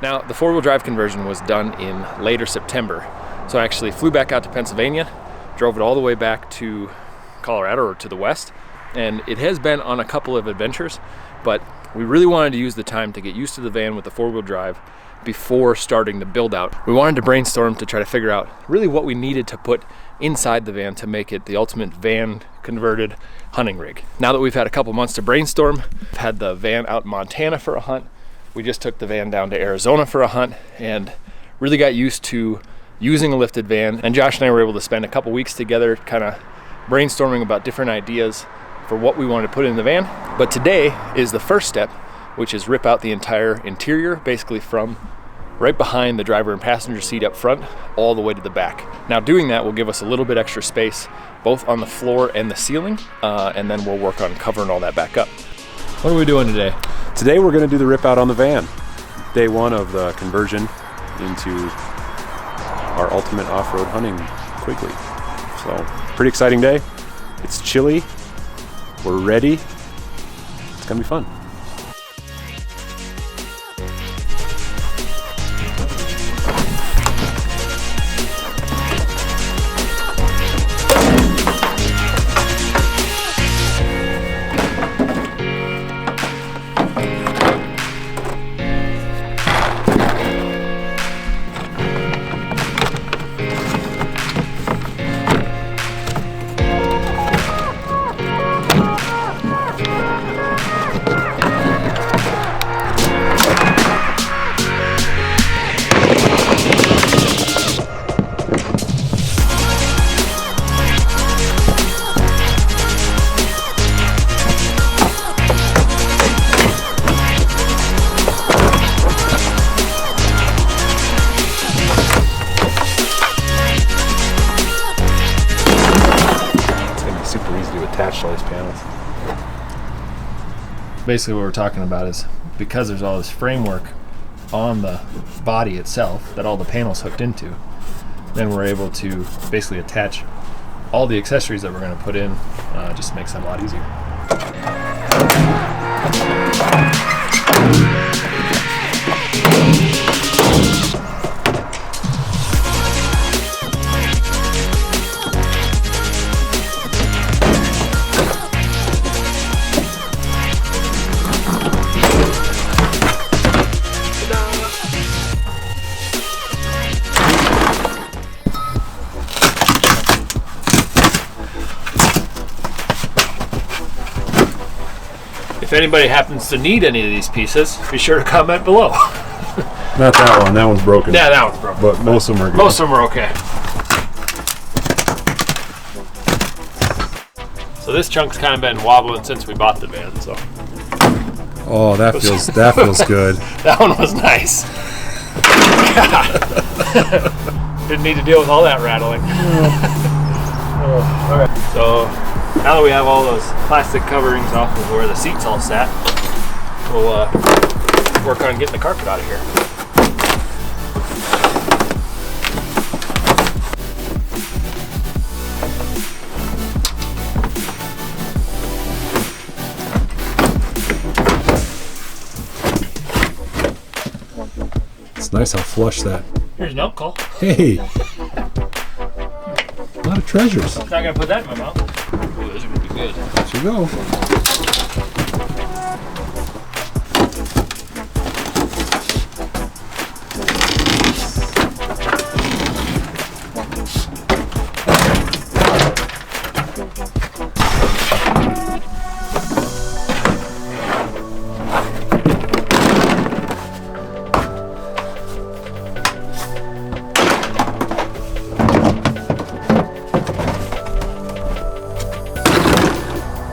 Now, the four-wheel drive conversion was done in later September. So I actually flew back out to Pennsylvania, drove it all the way back to Colorado or to the west, and it has been on a couple of adventures, but we really wanted to use the time to get used to the van with the four-wheel drive before starting the build out. We wanted to brainstorm to try to figure out really what we needed to put inside the van to make it the ultimate van converted hunting rig. Now that we've had a couple months to brainstorm, we've had the van out in Montana for a hunt. We just took the van down to Arizona for a hunt and really got used to using a lifted van. And Josh and I were able to spend a couple weeks together kind of brainstorming about different ideas for what we wanted to put in the van. But today is the first step, which is rip out the entire interior, basically from right behind the driver and passenger seat up front all the way to the back. Now doing that will give us a little bit extra space both on the floor and the ceiling, and then we'll work on covering all that back up. What are we doing today? Today we're going to do the rip out on the van. Day one of the conversion into our ultimate off-road hunting quickly. So pretty exciting day. It's chilly. We're ready. It's going to be fun. Attach all these panels. Basically what we're talking about is because there's all this framework on the body itself that all the panels hooked into, then we're able to basically attach all the accessories that we're going to put in. Just makes it a lot easier. If anybody happens to need any of these pieces, be sure to comment below. Not that one. That one's broken. Yeah, that one's broken. But most of them are good. Most of them are okay. So this chunk's kind of been wobbling since we bought the van. So. Oh, that feels good. That one was nice. Didn't need to deal with all that rattling. All right. So now that we have all those plastic coverings off of where the seat's all sat, we'll work on getting the carpet out of here. It's nice how flush that. Here's an elk call. Hey! A lot of treasures. I'm not going to put that in my mouth. Ooh, this is going to be good. There you go.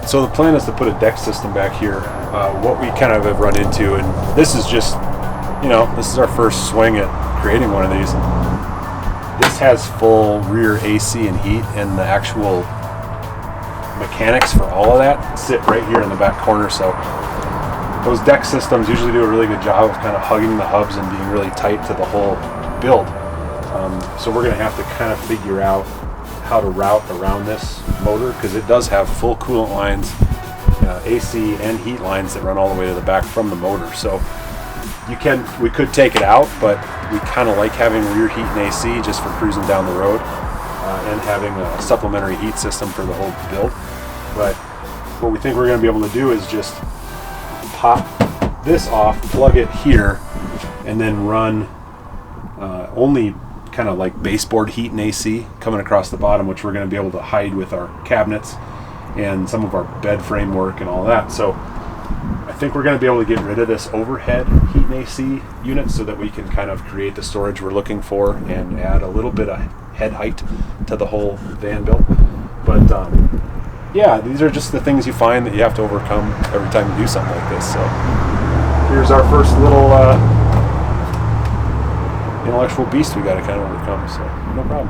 So the plan is to put a deck system back here. What we kind of have run into, and this is just, this is our first swing at creating one of these. This has full rear AC and heat, and the actual mechanics for all of that sit right here in the back corner. So those deck systems usually do a really good job of kind of hugging the hubs and being really tight to the whole build. So we're going to have to kind of figure out how to route around this motor, because it does have full coolant lines, AC and heat lines that run all the way to the back from the motor. So we could take it out, but we kind of like having rear heat and AC just for cruising down the road, and having a supplementary heat system for the whole build. But what we think we're going to be able to do is just pop this off, plug it here, and then run only kind of like baseboard heat and AC coming across the bottom, which we're going to be able to hide with our cabinets and some of our bed framework and all that. So I think we're going to be able to get rid of this overhead heat and AC unit so that we can kind of create the storage we're looking for and add a little bit of head height to the whole van build. But yeah, these are just the things you find that you have to overcome every time you do something like this. So here's our first little intellectual beast we got to kind of overcome, so no problem.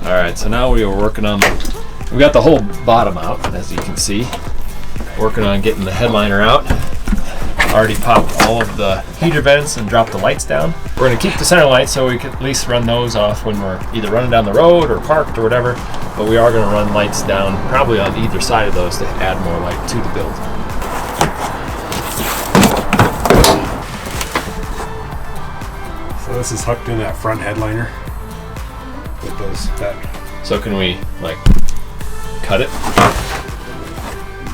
All right, so now we are working on we got the whole bottom out, as you can see. Working on getting the headliner out. Already popped all of the heater vents and dropped the lights down. We're going to keep the center lights so we can at least run those off when we're either running down the road or parked or whatever, but we are going to run lights down probably on either side of those to add more light to the build. So this is hooked in that front headliner with that. So can we like cut it?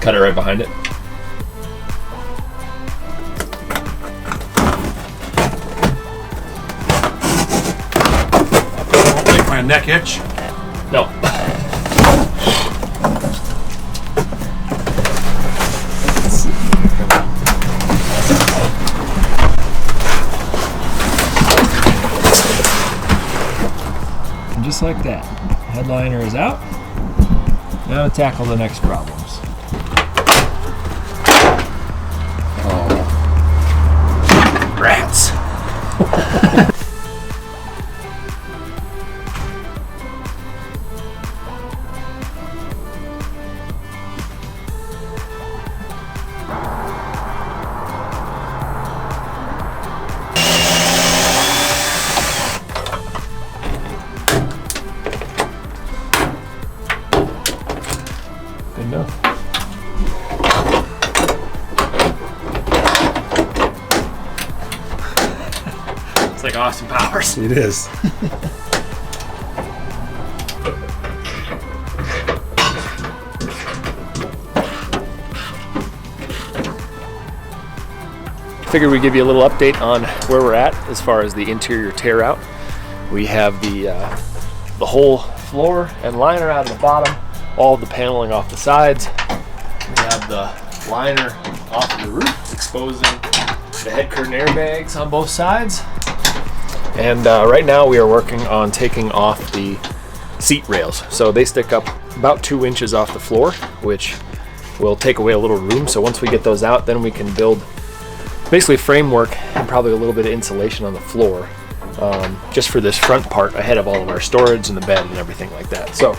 Cut it right behind it? My neck itch? No. And just like that, headliner is out. Now to tackle the next problems. Oh. Rats. Good enough. It's like Austin Powers. It is. Figured we'd give you a little update on where we're at as far as the interior tear out. We have the whole floor and liner out of the bottom, all of the paneling off the sides. We have the liner off of the roof, exposing the head curtain airbags on both sides. And right now we are working on taking off the seat rails. So they stick up about 2 inches off the floor, which will take away a little room. So once we get those out, then we can build basically framework and probably a little bit of insulation on the floor, just for this front part ahead of all of our storage and the bed and everything like that. So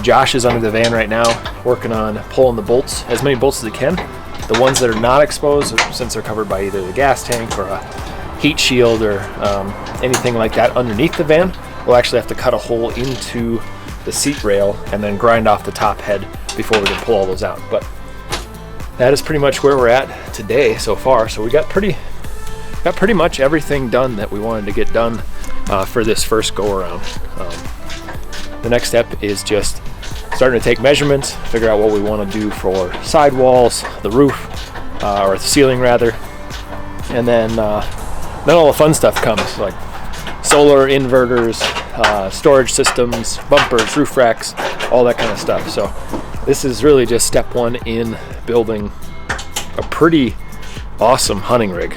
Josh is under the van right now working on pulling the bolts, as many bolts as he can. The ones that are not exposed, since they're covered by either the gas tank or a heat shield or anything like that underneath the van, we'll actually have to cut a hole into the seat rail and then grind off the top head before we can pull all those out. But that is pretty much where we're at today so far. So we got pretty much everything done that we wanted to get done for this first go around. The next step is just starting to take measurements, figure out what we want to do for sidewalls, the roof, or the ceiling rather, and then all the fun stuff comes, like solar inverters, storage systems, bumpers, roof racks, all that kind of stuff. So this is really just step one in building a pretty awesome hunting rig.